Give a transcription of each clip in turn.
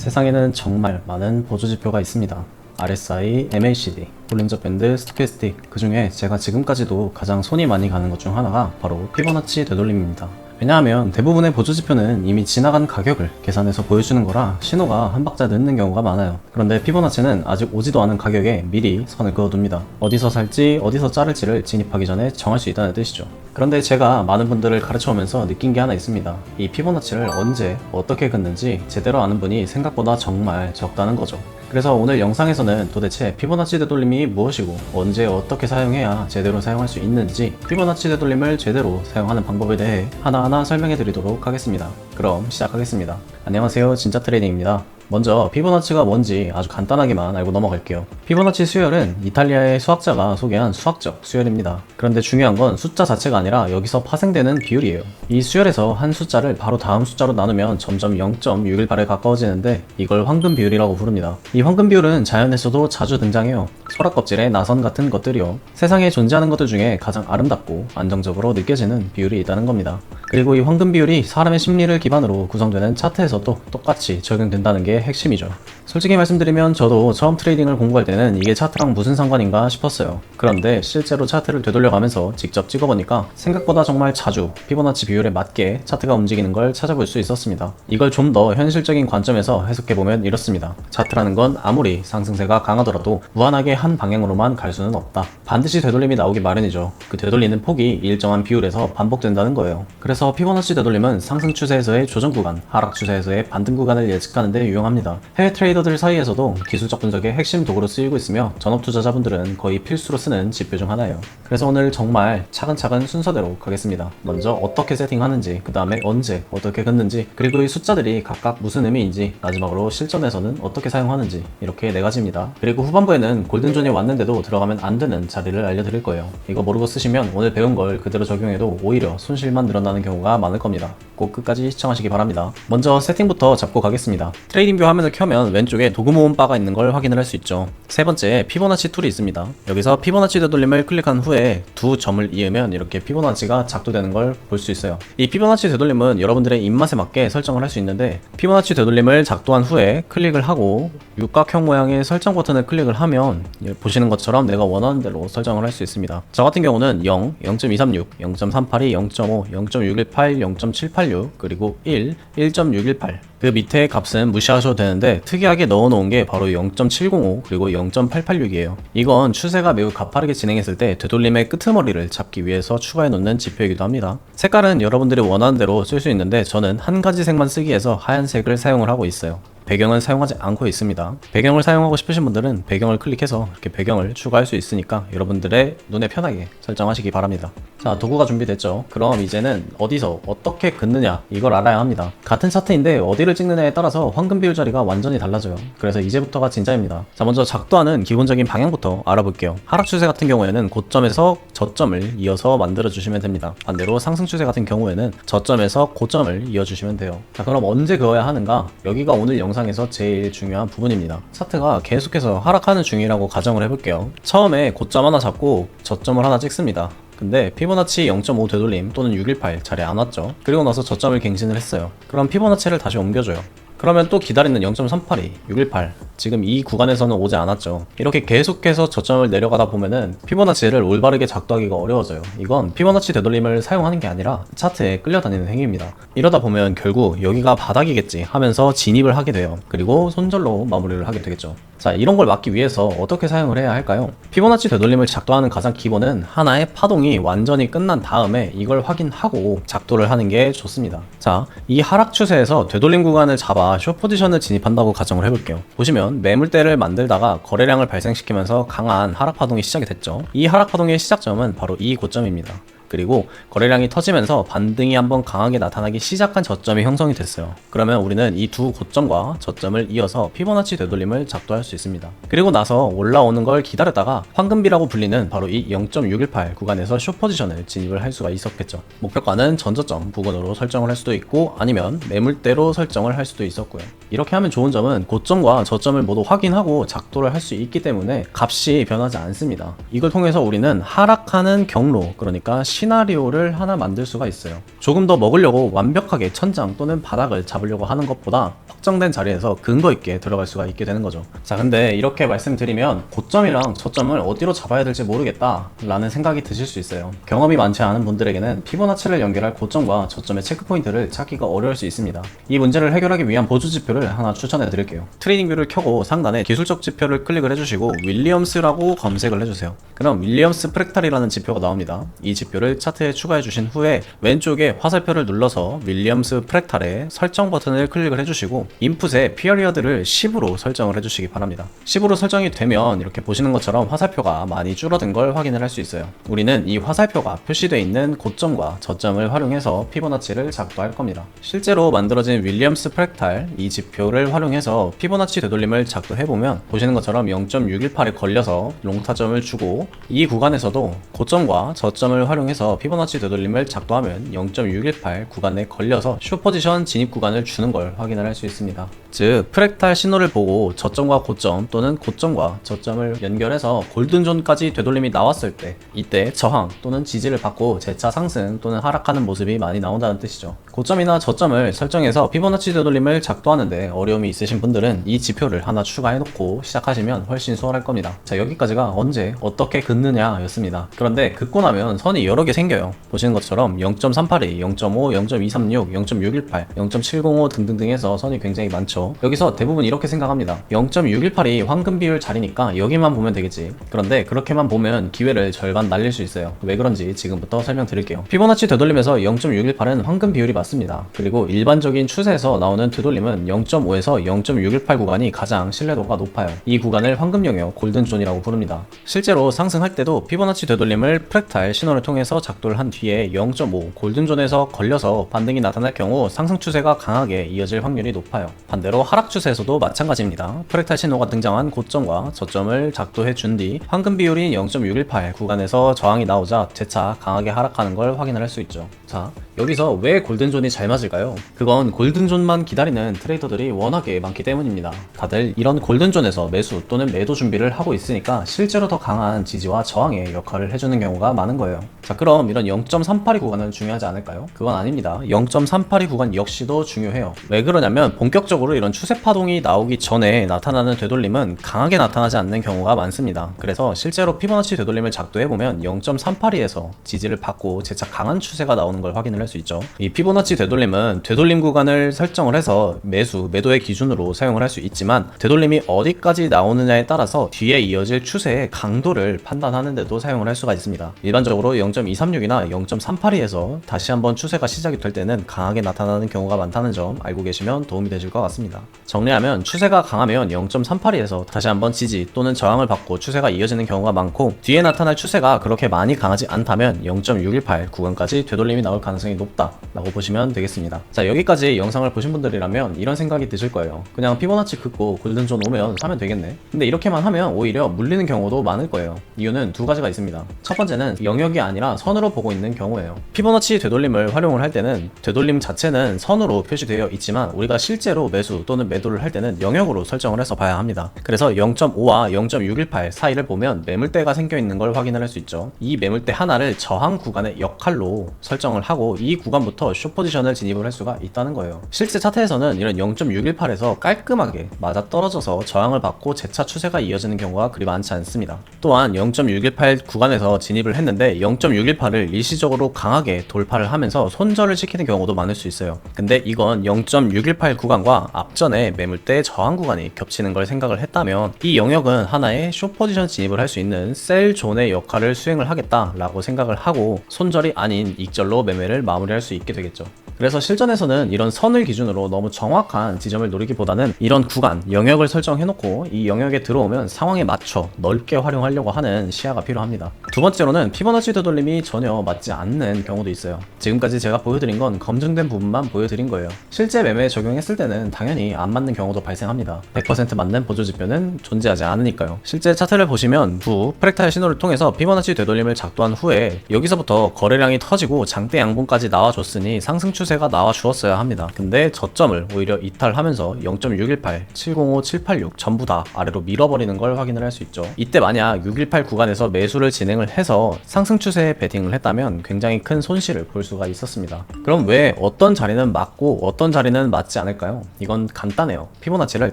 세상에는 정말 많은 보조지표가 있습니다. RSI, MACD, 볼린저 밴드, 스토캐스틱, 그 중에 제가 지금까지도 가장 손이 많이 가는 것 중 하나가 바로 피보나치 되돌림입니다. 왜냐하면 대부분의 보조지표는 이미 지나간 가격을 계산해서 보여주는 거라 신호가 한 박자 늦는 경우가 많아요. 그런데 피보나치는 아직 오지도 않은 가격에 미리 선을 그어둡니다. 어디서 살지 어디서 자를지를 진입하기 전에 정할 수 있다는 뜻이죠. 그런데 제가 많은 분들을 가르쳐오면서 느낀 게 하나 있습니다. 이 피보나치를 언제 어떻게 긋는지 제대로 아는 분이 생각보다 정말 적다는 거죠. 그래서 오늘 영상에서는 도대체 피보나치 되돌림이 무엇이고 언제 어떻게 사용해야 제대로 사용할 수 있는지, 피보나치 되돌림을 제대로 사용하는 방법에 대해 하나하나 설명해 드리도록 하겠습니다. 그럼 시작하겠습니다. 안녕하세요, 진짜트레이딩입니다. 먼저 피보나치가 뭔지 아주 간단하게만 알고 넘어갈게요. 피보나치 수열은 이탈리아의 수학자가 소개한 수학적 수열입니다. 그런데 중요한 건 숫자 자체가 아니라 여기서 파생되는 비율이에요. 이 수열에서 한 숫자를 바로 다음 숫자로 나누면 점점 0.618에 가까워지는데 이걸 황금 비율이라고 부릅니다. 이 황금 비율은 자연에서도 자주 등장해요. 소라껍질의 나선 같은 것들이요. 세상에 존재하는 것들 중에 가장 아름답고 안정적으로 느껴지는 비율이 있다는 겁니다. 그리고 이 황금 비율이 사람의 심리를 기반으로 구성되는 차트에서도 똑같이 적용된다는 게 핵심이죠. 솔직히 말씀드리면 저도 처음 트레이딩을 공부할 때는 이게 차트랑 무슨 상관인가 싶었어요. 그런데 실제로 차트를 되돌려가면서 직접 찍어보니까 생각보다 정말 자주 피보나치 비율에 맞게 차트가 움직이는 걸 찾아볼 수 있었습니다. 이걸 좀 더 현실적인 관점에서 해석해보면 이렇습니다. 차트라는 건 아무리 상승세가 강하더라도 무한하게 한 방향으로만 갈 수는 없다. 반드시 되돌림이 나오기 마련이죠. 그 되돌리는 폭이 일정한 비율에서 반복된다는 거예요. 그래서 피보나치 되돌림은 상승 추세에서의 조정 구간, 하락 추세에서의 반등 구간을 예측하는 데 유용합니다. 해외 트레이더들 사이에서도 기술적 분석의 핵심 도구로 쓰이고 있으며 전업 투자자분들은 거의 필수로 쓰는 지표 중 하나예요. 그래서 오늘 정말 차근차근 순서대로 가겠습니다. 먼저 어떻게 세팅하는지, 그 다음에 언제 어떻게 긋는지, 그리고 이 숫자들이 각각 무슨 의미인지, 마지막으로 실전에서는 어떻게 사용하는지, 이렇게 4가지입니다. 그리고 후반부에는 골든존이 왔는데도 들어가면 안 되는 자리를 알려드릴 거예요. 이거 모르고 쓰시면 오늘 배운 걸 그대로 적용해도 오히려 손실만 늘어나는 경우가 많을 겁니다. 꼭 끝까지 시청하시기 바랍니다. 먼저 세팅부터 잡고 가겠습니다. 트레이딩뷰 화면을 켜면 왼쪽에 도구 모음 바가 있는 걸 확인을 할 수 있죠. 세 번째, 피보나치 툴이 있습니다. 여기서 피보나치 되돌림을 클릭한 후에 두 점을 이으면 이렇게 피보나치가 작동되는 걸 볼 수 있어요. 이 피보나치 되돌림은 여러분들의 입맛에 맞게 설정을 할 수 있는데, 피보나치 되돌림을 작동한 후에 클릭을 하고 육각형 모양의 설정 버튼을 클릭을 하면 보시는 것처럼 내가 원하는 대로 설정을 할 수 있습니다. 저 같은 경우는 0, 0.236, 0.382, 0.5, 0.618, 0.786, 그리고 1, 1.618, 그 밑에 값은 무시하셔도 되는데 특이하게 넣어놓은 게 바로 0.705 그리고 0.886이에요. 이건 추세가 매우 가파르게 진행했을 때 되돌림의 끄트머리를 잡기 위해서 추가해놓는 지표이기도 합니다. 색깔은 여러분들이 원하는 대로 쓸 수 있는데 저는 한 가지 색만 쓰기 위해서 하얀색을 사용을 하고 있어요. 배경은 사용하지 않고 있습니다. 배경을 사용하고 싶으신 분들은 배경을 클릭해서 이렇게 배경을 추가할 수 있으니까 여러분들의 눈에 편하게 설정하시기 바랍니다. 자, 도구가 준비됐죠? 그럼 이제는 어디서 어떻게 긋느냐, 이걸 알아야 합니다. 같은 차트인데 어디를 찍느냐에 따라서 황금 비율 자리가 완전히 달라져요. 그래서 이제부터가 진짜입니다. 자, 먼저 작도하는 기본적인 방향부터 알아볼게요. 하락 추세 같은 경우에는 고점에서 저점을 이어서 만들어 주시면 됩니다. 반대로 상승 추세 같은 경우에는 저점에서 고점을 이어주시면 돼요. 자, 그럼 언제 그어야 하는가? 여기가 오늘 영상에서 제일 중요한 부분입니다. 차트가 계속해서 하락하는 중이라고 가정을 해볼게요. 처음에 고점 하나 잡고 저점을 하나 찍습니다. 근데 피보나치 0.5 되돌림 또는 618 자리에 안 왔죠. 그리고 나서 저점을 갱신을 했어요. 그럼 피보나치를 다시 옮겨줘요. 그러면 또 기다리는 0.382, 618, 지금 이 구간에서는 오지 않았죠. 이렇게 계속해서 저점을 내려가다 보면은 피보나치를 올바르게 작도하기가 어려워져요. 이건 피보나치 되돌림을 사용하는 게 아니라 차트에 끌려다니는 행위입니다. 이러다 보면 결국 여기가 바닥이겠지 하면서 진입을 하게 돼요. 그리고 손절로 마무리를 하게 되겠죠. 자, 이런 걸 막기 위해서 어떻게 사용을 해야 할까요? 피보나치 되돌림을 작도하는 가장 기본은 하나의 파동이 완전히 끝난 다음에 이걸 확인하고 작도를 하는 게 좋습니다. 자, 이 하락 추세에서 되돌림 구간을 잡아 숏 포지션을 진입한다고 가정을 해볼게요. 보시면 매물대를 만들다가 거래량을 발생시키면서 강한 하락 파동이 시작이 됐죠. 이 하락 파동의 시작점은 바로 이 고점입니다. 그리고 거래량이 터지면서 반등이 한번 강하게 나타나기 시작한 저점이 형성이 됐어요. 그러면 우리는 이 두 고점과 저점을 이어서 피보나치 되돌림을 작도할 수 있습니다. 그리고 나서 올라오는 걸 기다렸다가 황금비라고 불리는 바로 이 0.618 구간에서 숏 포지션을 진입을 할 수가 있었겠죠. 목표가는 전저점 부근으로 설정을 할 수도 있고 아니면 매물대로 설정을 할 수도 있었고요. 이렇게 하면 좋은 점은 고점과 저점을 모두 확인하고 작도를 할 수 있기 때문에 값이 변하지 않습니다. 이걸 통해서 우리는 하락하는 경로, 그러니까 시나리오를 하나 만들 수가 있어요. 조금 더 먹으려고 완벽하게 천장 또는 바닥을 잡으려고 하는 것보다 확정된 자리에서 근거 있게 들어갈 수가 있게 되는 거죠. 자, 근데 이렇게 말씀드리면 고점이랑 저점을 어디로 잡아야 될지 모르겠다 라는 생각이 드실 수 있어요. 경험이 많지 않은 분들에게는 피보나치를 연결할 고점과 저점의 체크포인트를 찾기가 어려울 수 있습니다. 이 문제를 해결하기 위한 보조 지표를 하나 추천해 드릴게요. 트레이딩 뷰를 켜고 상단에 기술적 지표를 클릭을 해주시고 윌리엄스라고 검색을 해주세요. 그럼 윌리엄스 프랙탈이라는 지표가 나옵니다. 이 지표를 차트에 추가해 주신 후에 왼쪽에 화살표를 눌러서 윌리엄스 프랙탈의 설정 버튼을 클릭을 해주시고 인풋에 피어리어드를 10으로 설정을 해주시기 바랍니다. 10으로 설정이 되면 이렇게 보시는 것처럼 화살표가 많이 줄어든 걸 확인을 할 수 있어요. 우리는 이 화살표가 표시되어 있는 고점과 저점을 활용해서 피보나치를 작도할 겁니다. 실제로 만들어진 윌리엄스 프랙탈 이 지표를 활용해서 피보나치 되돌림을 작도해보면 보시는 것처럼 0.618에 걸려서 롱타점을 주고 이 구간에서도 고점과 저점을 활용해서 피보나치 되돌림을 작도하면 0.618 구간에 걸려서 숏포지션 진입 구간을 주는 걸 확인을 할 수 있습니다. 즉 프랙탈 신호를 보고 저점과 고점 또는 고점과 저점을 연결해서 골든존까지 되돌림이 나왔을 때 이때 저항 또는 지지를 받고 재차 상승 또는 하락하는 모습이 많이 나온다는 뜻이죠. 고점이나 저점을 설정해서 피보나치 되돌림을 작도하는데 어려움이 있으신 분들은 이 지표를 하나 추가해놓고 시작하시면 훨씬 수월할 겁니다. 자, 여기까지가 언제 어떻게 긋느냐 였습니다. 그런데 긋고 나면 선이 여러 개 생겨요. 보시는 것처럼 0.382, 0.5, 0.236, 0.618, 0.705 등등등 해서 선이 굉장히 많죠. 여기서 대부분 이렇게 생각합니다. 0.618이 황금 비율 자리니까 여기만 보면 되겠지. 그런데 그렇게만 보면 기회를 절반 날릴 수 있어요. 왜 그런지 지금부터 설명드릴게요. 피보나치 되돌림에서 0.618은 황금 비율이 맞습니다. 그리고 일반적인 추세에서 나오는 되돌림은 0.5에서 0.618 구간이 가장 신뢰도가 높아요. 이 구간을 황금 영역 골든존이라고 부릅니다. 실제로 상승할 때도 피보나치 되돌림을 프랙탈 신호를 통해서 작도를 한 뒤에 0.5 골든존에서 걸려서 반등이 나타날 경우 상승 추세가 강하게 이어질 확률이 높아요. 반대로 하락 추세에서도 마찬가지입니다. 프랙탈 신호가 등장한 고점과 저점을 작도해 준 뒤 황금 비율인 0.618 구간에서 저항이 나오자 재차 강하게 하락하는 걸 확인을 할 수 있죠. 자, 여기서 왜 골든존이 잘 맞을까요? 그건 골든존만 기다리는 트레이더들이 워낙에 많기 때문입니다. 다들 이런 골든존에서 매수 또는 매도 준비를 하고 있으니까 실제로 더 강한 지지와 저항의 역할을 해주는 경우가 많은 거예요. 자, 그럼 이런 0.382 구간은 중요하지 않을까요? 그건 아닙니다. 0.382 구간 역시도 중요해요. 왜 그러냐면 본격적으로 이런 추세 파동이 나오기 전에 나타나는 되돌림은 강하게 나타나지 않는 경우가 많습니다. 그래서 실제로 피보나치 되돌림을 작도해보면 0.382에서 지지를 받고 재차 강한 추세가 나오는 걸 확인을 할 수 있죠. 이 피보나치 되돌림은 되돌림 구간을 설정을 해서 매수, 매도의 기준으로 사용을 할 수 있지만 되돌림이 어디까지 나오느냐에 따라서 뒤에 이어질 추세의 강도를 판단하는데도 사용을 할 수가 있습니다. 일반적으로 0.236이나 0.382에서 다시 한번 추세가 시작이 될 때는 강하게 나타나는 경우가 많다는 점 알고 계시면 도움이 되실 것 같습니다. 정리하면 추세가 강하면 0.382에서 다시 한번 지지 또는 저항을 받고 추세가 이어지는 경우가 많고 뒤에 나타날 추세가 그렇게 많이 강하지 않다면 0.618 구간까지 되돌림이 나올 가능성이 높다 라고 보시면 되겠습니다. 자, 여기까지 영상을 보신 분들이라면 이런 생각이 드실 거예요. 그냥 피보나치 긋고 골든존 오면 사면 되겠네. 근데 이렇게만 하면 오히려 물리는 경우도 많을 거예요. 이유는 두 가지가 있습니다. 첫 번째는 영역이 아니라 선으로 보고 있는 경우예요. 피보나치 되돌림을 활용을 할 때는 되돌림 자체는 선으로 표시되어 있지만 우리가 실제로 매수 또는 매도를 할 때는 영역으로 설정을 해서 봐야 합니다. 그래서 0.5와 0.618 사이를 보면 매물대가 생겨 있는 걸 확인을 할 수 있죠. 이 매물대 하나를 저항 구간의 역할로 설정을 하고 이 구간부터 숏 포지션을 진입을 할 수가 있다는 거예요. 실제 차트에서는 이런 0.618에서 깔끔하게 맞아 떨어져서 저항을 받고 재차 추세가 이어지는 경우가 그리 많지 않습니다. 또한 0.618 구간에서 진입을 했는데 0.618을 일시적으로 강하게 돌파를 하면서 손절을 시키는 경우도 많을 수 있어요. 근데 이건 0.618 구간과 앞전에 매물대 저항 구간이 겹치는 걸 생각을 했다면 이 영역은 하나의 숏 포지션 진입을 할 수 있는 셀 존의 역할을 수행을 하겠다라고 생각을 하고 손절이 아닌 익절로 매매를 마무리할 수 있게 되겠죠. 그래서 실전에서는 이런 선을 기준으로 너무 정확한 지점을 노리기보다는 이런 구간, 영역을 설정해놓고 이 영역에 들어오면 상황에 맞춰 넓게 활용하려고 하는 시야가 필요합니다. 두 번째로는 피보나치 되돌림이 전혀 맞지 않는 경우도 있어요. 지금까지 제가 보여드린 건 검증된 부분만 보여드린 거예요. 실제 매매에 적용했을 때는 당연히 안 맞는 경우도 발생합니다. 100% 맞는 보조지표는 존재하지 않으니까요. 실제 차트를 보시면 부 프랙탈 신호를 통해서 피보나치 되돌림을 작도한 후에 여기서부터 거래량이 터지고 장대 양봉까지 나와줬으니 상승 추세 추세가 나와 주었어야 합니다. 근데 저점을 오히려 이탈하면서 0.618, 705, 786 전부 다 아래로 밀어버리는 걸 확인을 할 수 있죠. 이때 만약 618 구간에서 매수를 진행을 해서 상승 추세에 베팅을 했다면 굉장히 큰 손실을 볼 수가 있었습니다. 그럼 왜 어떤 자리는 맞고 어떤 자리는 맞지 않을까요? 이건 간단해요. 피보나치를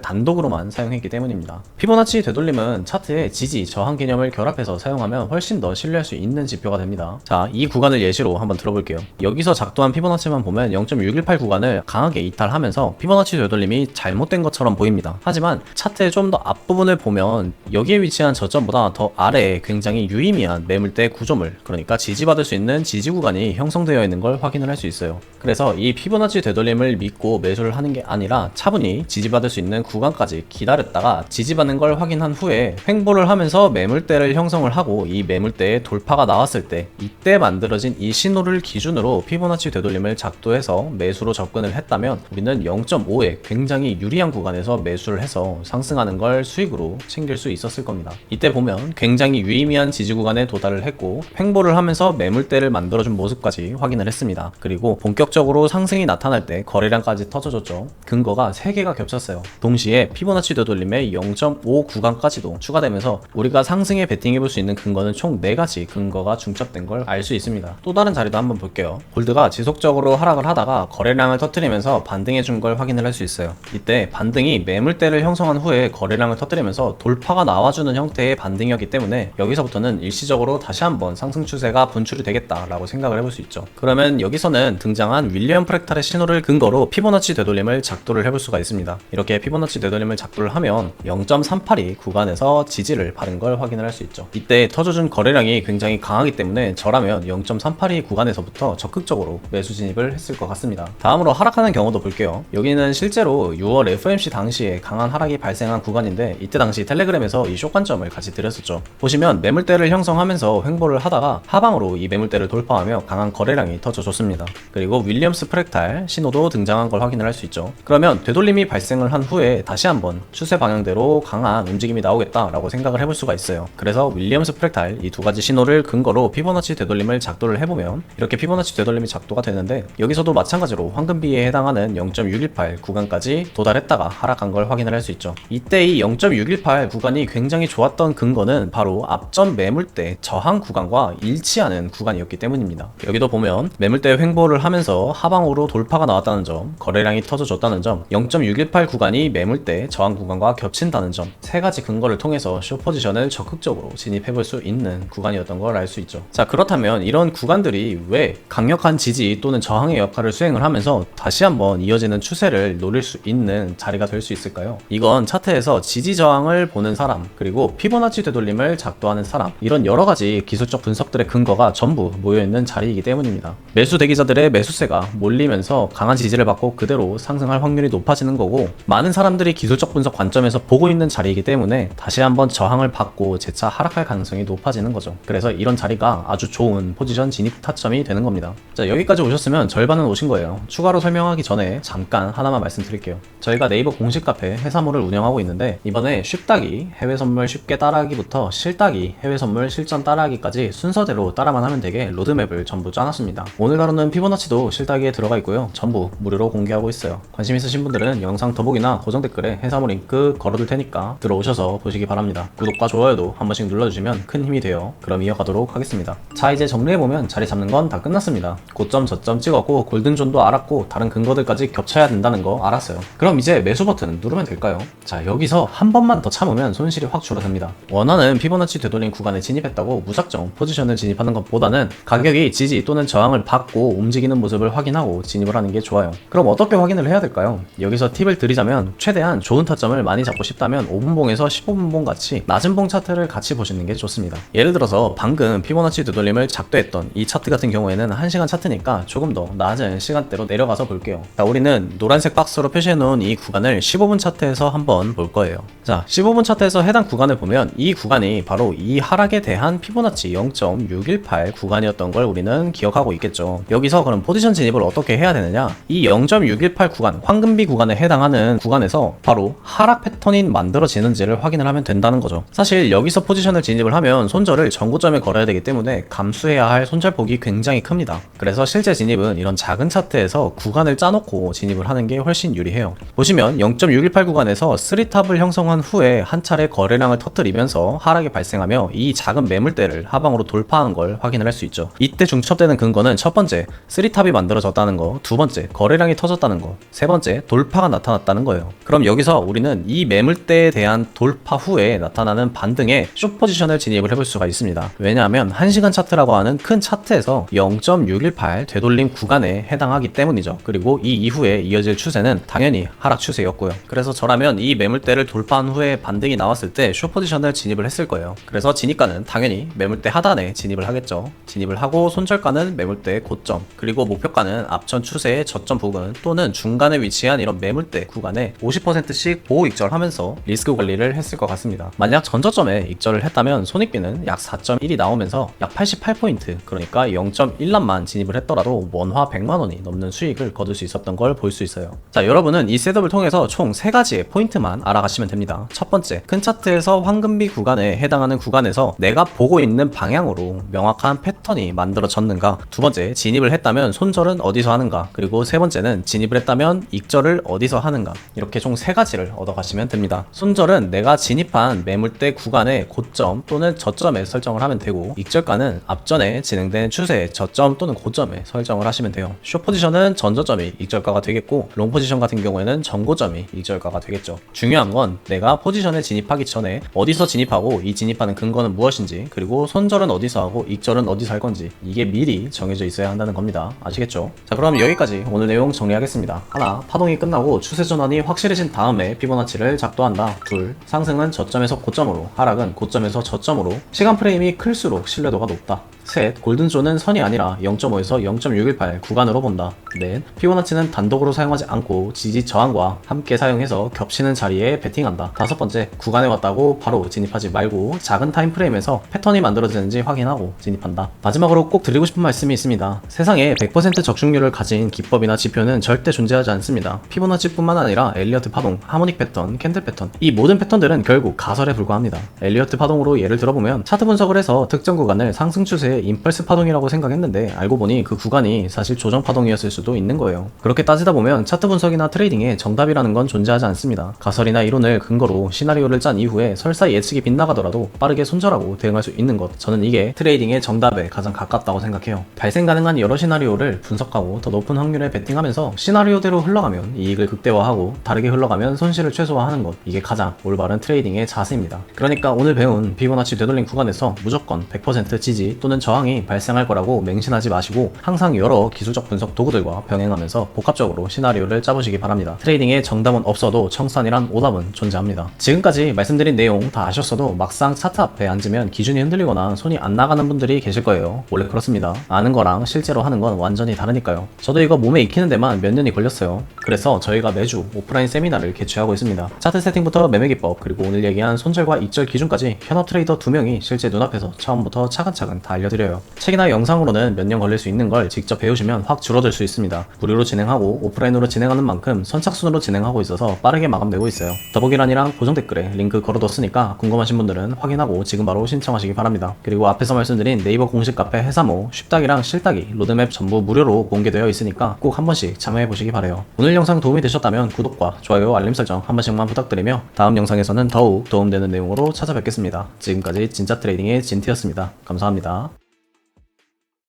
단독으로만 사용했기 때문입니다. 피보나치 되돌림은 차트에 지지, 저항 개념을 결합해서 사용하면 훨씬 더 신뢰할 수 있는 지표가 됩니다. 자, 이 구간을 예시로 한번 들어볼게요. 여기서 작동한 피보나치만 보면 0.618 구간을 강하게 이탈하면서 피보나치 되돌림이 잘못된 것처럼 보입니다. 하지만 차트의 좀 더 앞부분을 보면 여기에 위치한 저점보다 더 아래에 굉장히 유의미한 매물대 구조물, 그러니까 지지받을 수 있는 지지 구간이 형성되어 있는 걸 확인을 할 수 있어요. 그래서 이 피보나치 되돌림을 믿고 매수를 하는 게 아니라 차분히 지지받을 수 있는 구간까지 기다렸다가 지지받는 걸 확인한 후에 횡보를 하면서 매물대를 형성을 하고 이 매물대에 돌파가 나왔을 때 이때 만들어진 이 신호를 기준으로 피보나치 되돌림을 작도해서 매수로 접근을 했다면 우리는 0.5에 굉장히 유리한 구간에서 매수를 해서 상승하는 걸 수익으로 챙길 수 있었을 겁니다. 이때 보면 굉장히 유의미한 지지 구간에 도달을 했고 횡보를 하면서 매물대를 만들어준 모습까지 확인을 했습니다. 그리고 본격적으로 상승이 나타날 때 거래량까지 터져줬죠. 근거가 3개가 겹쳤어요. 동시에 피보나치 되돌림의 0.5 구간까지도 추가되면서 우리가 상승에 베팅해볼 수 있는 근거는 총 4가지 근거가 중첩된 걸 알 수 있습니다. 또 다른 자리도 한번 볼게요. 골드가 지속적으로 하락을 하다가 거래량을 터뜨리면서 반등해준 걸 확인을 할 수 있어요. 이때 반등이 매물대를 형성한 후에 거래량을 터뜨리면서 돌파가 나와주는 형태의 반등이었기 때문에 여기서부터는 일시적으로 다시 한번 상승 추세가 분출이 되겠다라고 생각을 해볼 수 있죠. 그러면 여기서는 등장한 윌리엄 프랙탈의 신호를 근거로 피보나치 되돌림을 작도를 해볼 수가 있습니다. 이렇게 피보나치 되돌림을 작도를 하면 0.382 구간에서 지지를 받은 걸 확인을 할 수 있죠. 이때 터져준 거래량이 굉장히 강하기 때문에 저라면 0.382 구간에서부터 적극적으로 매수 진입을 했을 것 같습니다. 다음으로 하락하는 경우도 볼게요. 여기는 실제로 6월 FOMC 당시에 강한 하락이 발생한 구간인데 이때 당시 텔레그램에서 이 쇼관점을 같이 드렸었죠. 보시면 매물대를 형성하면서 횡보를 하다가 하방으로 이 매물대를 돌파하며 강한 거래량이 터져줬습니다. 그리고 윌리엄스 프랙탈 신호도 등장한 걸 확인을 할 수 있죠. 그러면 되돌림이 발생을 한 후에 다시 한번 추세 방향대로 강한 움직임이 나오겠다라고 생각을 해볼 수가 있어요. 그래서 윌리엄스 프랙탈 이 2가지 신호를 근거로 피보나치 되돌림을 작도를 해보면 이렇게 피보나치 되돌림이 작도가 되는데 여기서도 마찬가지로 황금비에 해당하는 0.618 구간까지 도달했다가 하락한 걸 확인을 할 수 있죠. 이때 이 0.618 구간이 굉장히 좋았던 근거는 바로 앞전 매물대 저항 구간과 일치하는 구간이었기 때문입니다. 여기도 보면 매물대 횡보를 하면서 하방으로 돌파가 나왔다는 점, 거래량이 터져줬다는 점, 0.618 구간이 매물대 저항 구간과 겹친다는 점, 3가지 근거를 통해서 숏포지션을 적극적으로 진입해볼 수 있는 구간이었던 걸 알 수 있죠. 자, 그렇다면 이런 구간들이 왜 강력한 지지 또는 저항의 역할을 수행을 하면서 다시 한번 이어지는 추세를 노릴 수 있는 자리가 될 수 있을까요? 이건 차트에서 지지 저항을 보는 사람, 그리고 피보나치 되돌림을 작도하는 사람, 이런 여러가지 기술적 분석들의 근거가 전부 모여있는 자리이기 때문입니다. 매수 대기자들의 매수세가 몰리면서 강한 지지를 받고 그대로 상승할 확률이 높아지는 거고, 많은 사람들이 기술적 분석 관점에서 보고 있는 자리이기 때문에 다시 한번 저항을 받고 재차 하락할 가능성이 높아지는 거죠. 그래서 이런 자리가 아주 좋은 포지션 진입 타점이 되는 겁니다. 자, 여기까지 오셨으면 절반은 오신 거예요. 추가로 설명하기 전에 잠깐 하나만 말씀드릴게요. 저희가 네이버 공식 카페 해사몰을 운영하고 있는데 이번에 쉽따기 해외 선물 쉽게 따라하기부터 실따기 해외 선물 실전 따라하기까지 순서대로 따라만 하면 되게 로드맵을 전부 짜놨습니다. 오늘 다루는 피보나치도 실따기에 들어가 있고요. 전부 무료로 공개하고 있어요. 관심 있으신 분들은 영상 더보기나 고정 댓글에 해사몰 링크 걸어둘 테니까 들어오셔서 보시기 바랍니다. 구독과 좋아요도 한 번씩 눌러주시면 큰 힘이 돼요. 그럼 이어가도록 하겠습니다. 자, 이제 정리해보면 자리 잡는 건 다 끝났습니다. 고점 저점 찍었고 골든존도 알았고 다른 근거들까지 겹쳐야 된다는 거 알았어요. 그럼 이제 매수 버튼 누르면 될까요? 자, 여기서 한 번만 더 참으면 손실이 확 줄어듭니다. 원하는 피보나치 되돌림 구간에 진입했다고 무작정 포지션을 진입하는 것보다는 가격이 지지 또는 저항을 받고 움직이는 모습을 확인하고 진입을 하는 게 좋아요. 그럼 어떻게 확인을 해야 될까요? 여기서 팁을 드리자면 최대한 좋은 타점을 많이 잡고 싶다면 5분봉에서 15분봉 같이 낮은 봉 차트를 같이 보시는 게 좋습니다. 예를 들어서 방금 피보나치 되돌림을 작도했던 이 차트 같은 경우에는 1시간 차트니까 조금 더 낮은 시간대로 내려가서 볼게요. 자, 우리는 노란색 박스로 표시해놓은 이 구간을 15분 차트에서 한번 볼 거예요. 자, 15분 차트에서 해당 구간을 보면 이 구간이 바로 이 하락에 대한 피보나치 0.618 구간이었던 걸 우리는 기억하고 있겠죠. 여기서 그럼 포지션 진입을 어떻게 해야 되느냐? 이 0.618 구간, 황금비 구간에 해당하는 구간에서 바로 하락 패턴이 만들어지는지를 확인을 하면 된다는 거죠. 사실 여기서 포지션을 진입을 하면 손절을 전고점에 걸어야 되기 때문에 감수해야 할 손절폭이 굉장히 큽니다. 그래서 실제 진입은 이런 작은 차트에서 구간을 짜놓고 진입을 하는 게 훨씬 유리해요. 보시면 0.618 구간에서 3탑을 형성한 후에 한 차례 거래량을 터뜨리면서 하락이 발생하며 이 작은 매물대를 하방으로 돌파한 걸 확인을 할 수 있죠. 이때 중첩되는 근거는 첫 번째, 3탑이 만들어졌다는 거, 두 번째, 거래량이 터졌다는 거, 세 번째, 돌파가 나타났다는 거예요. 그럼 여기서 우리는 이 매물대에 대한 돌파 후에 나타나는 반등에 숏 포지션을 진입을 해볼 수가 있습니다. 왜냐하면 1시간 차트라고 하는 큰 차트에서 0.618 되돌림 구간에 해당하기 때문이죠. 그리고 이 이후에 이어질 추세는 당연히 하락 추세였고요. 그래서 저라면 이 매물대를 돌파한 후에 반등이 나왔을 때 숏 포지션을 진입을 했을 거예요. 그래서 진입가는 당연히 매물대 하단에 진입을 하겠죠. 진입을 하고 손절가는 매물대 고점, 그리고 목표가는 앞전 추세의 저점 부근 또는 중간에 위치한 이런 매물대 구간에 50%씩 보호 익절하면서 리스크 관리를 했을 것 같습니다. 만약 전저점에 익절을 했다면 손익비는 약 4.1이 나오면서 약 88포인트, 그러니까 0.1람만 진입을 했더라도 원화 100만원이 넘는 수익을 거둘 수 있었던 걸 볼 수 있어요. 자, 여러분은 이 셋업을 통해서 총 3가지의 포인트만 알아가시면 됩니다. 첫 번째, 큰 차트에서 황금비 구간에 해당하는 구간에서 내가 보고 있는 방향으로 명확한 패턴이 만들어졌는가, 두 번째, 진입을 했다면 손절은 어디서 하는가, 그리고 세 번째는 진입을 했다면 익절을 어디서 하는가, 이렇게 총 3가지를 얻어가시면 됩니다. 손절은 내가 진입한 매물대 구간의 고점 또는 저점에 설정을 하면 되고, 익절가는 앞전에 진행된 추세의 저점 또는 고점에 설정을 하시면 돼요. 숏 포지션은 전저점이 익절가가 되겠고, 롱 포지션 같은 경우에는 전고점이 익절가가 되겠죠. 중요한 건 내가 포지션에 진입하기 전에 어디서 진입하고 이 진입하는 근거는 무엇인지, 그리고 손절은 어디서 하고 익절은 어디서 할 건지, 이게 미리 정해져 있어야 한다는 겁니다. 아시겠죠? 자, 그럼 여기까지 오늘 내용 정리하겠습니다. 하나, 파동이 끝나고 추세 전환이 확실해진 다음에 피보나치를 작도한다. 둘, 상승은 저점에서 고점으로, 하락은 고점에서 저점으로, 시간 프레임이 클수록 신뢰도가 높다. 셋, 골든존은 선이 아니라 0.5에서 0.618 구간으로 본다. 넷, 피보나치는 단독으로 사용하지 않고 지지 저항과 함께 사용해서 겹치는 자리에 베팅한다. 다섯 번째, 구간에 왔다고 바로 진입하지 말고 작은 타임프레임에서 패턴이 만들어지는지 확인하고 진입한다. 마지막으로 꼭 드리고 싶은 말씀이 있습니다. 세상에 100% 적중률을 가진 기법이나 지표는 절대 존재하지 않습니다. 피보나치뿐만 아니라 엘리어트 파동, 하모닉 패턴, 캔들 패턴, 이 모든 패턴들은 결국 가설에 불과합니다. 엘리어트 파동으로 예를 들어보면 차트 분석을 해서 특정 구간을 상승 추세의 임펄스 파동이라고 생각했는데 알고 보니 그 구간이 사실 조정 파동이었을 수도 있는 거예요. 그렇게 따지다 보면 차트 분석이나 트레이딩에 정답이라는 건 존재하지 않습니다. 가설이나 이론을 근거로 시나리오를 짠 이후에 설사 예측이 빗나가더라도 빠르게 손절하고 대응할 수 있는 것, 저는 이게 트레이딩의 정답에 가장 가깝다고 생각해요. 발생 가능한 여러 시나리오를 분석하고 더 높은 확률에 베팅하면서 시나리오대로 흘러가면 이익을 극대화하고 다르게 흘러가면 손실을 최소화하는 것, 이게 가장 올바른 트레이딩의 자세입니다. 그러니까 오늘 배운 피보나치 되돌림 구간에서 무조건 100% 지지 또는 저항이 발생할 거라고 맹신하지 마시고 항상 여러 기술적 분석 도구들과 병행하면서 복합적으로 시나리오를 짜보시기 바랍니다. 트레이딩에 정답은 없어도 청산이란 오답은 존재합니다. 지금까지 말씀드린 내용 다 아셨어도 막상 차트 앞에 앉으면 기준이 흔들리거나 손이 안 나가는 분들이 계실 거예요. 원래 그렇습니다. 아는 거랑 실제로 하는 건 완전히 다르니까요. 저도 이거 몸에 익히는 데만 몇 년이 걸렸어요. 그래서 저희가 매주 오프라인 세미나를 개최하고 있습니다. 차트 세팅부터 매매 기법, 그리고 오늘 얘기한 손절과 익절 기준까지 현업 트레이더 2명이 실제 눈앞에서 처음부터 차근차근 다 알려드려요. 책이나 영상으로는 몇 년 걸릴 수 있는 걸 직접 배우시면 확 줄어들 수 있습니다. 무료로 진행하고 오프라인으로 진행하는 만큼 선착순으로 진행하고 있어서 빠르게 마감되고 있어요. 더보기란이랑 고정 댓글에 링크 걸어뒀으니까 궁금하신 분들은 확인하고 지금 바로 신청하시기 바랍니다. 그리고 앞에서 말씀드린 네이버 공식 카페 해사모, 쉽닥이랑 실닥이 로드맵 전부 무료로 공개되어 있으니까 꼭 한 번씩 참여해보시기 바래요. 오늘 영상 도움이 되셨다면 구독과 좋아요, 알림 설정 한 번씩만 부탁드리며 다음 영상에서는 더욱 도움되는 내용으로 찾아뵙겠습니다. 지금까지 진짜 트레이딩의 진티였습니다. 감사합니다.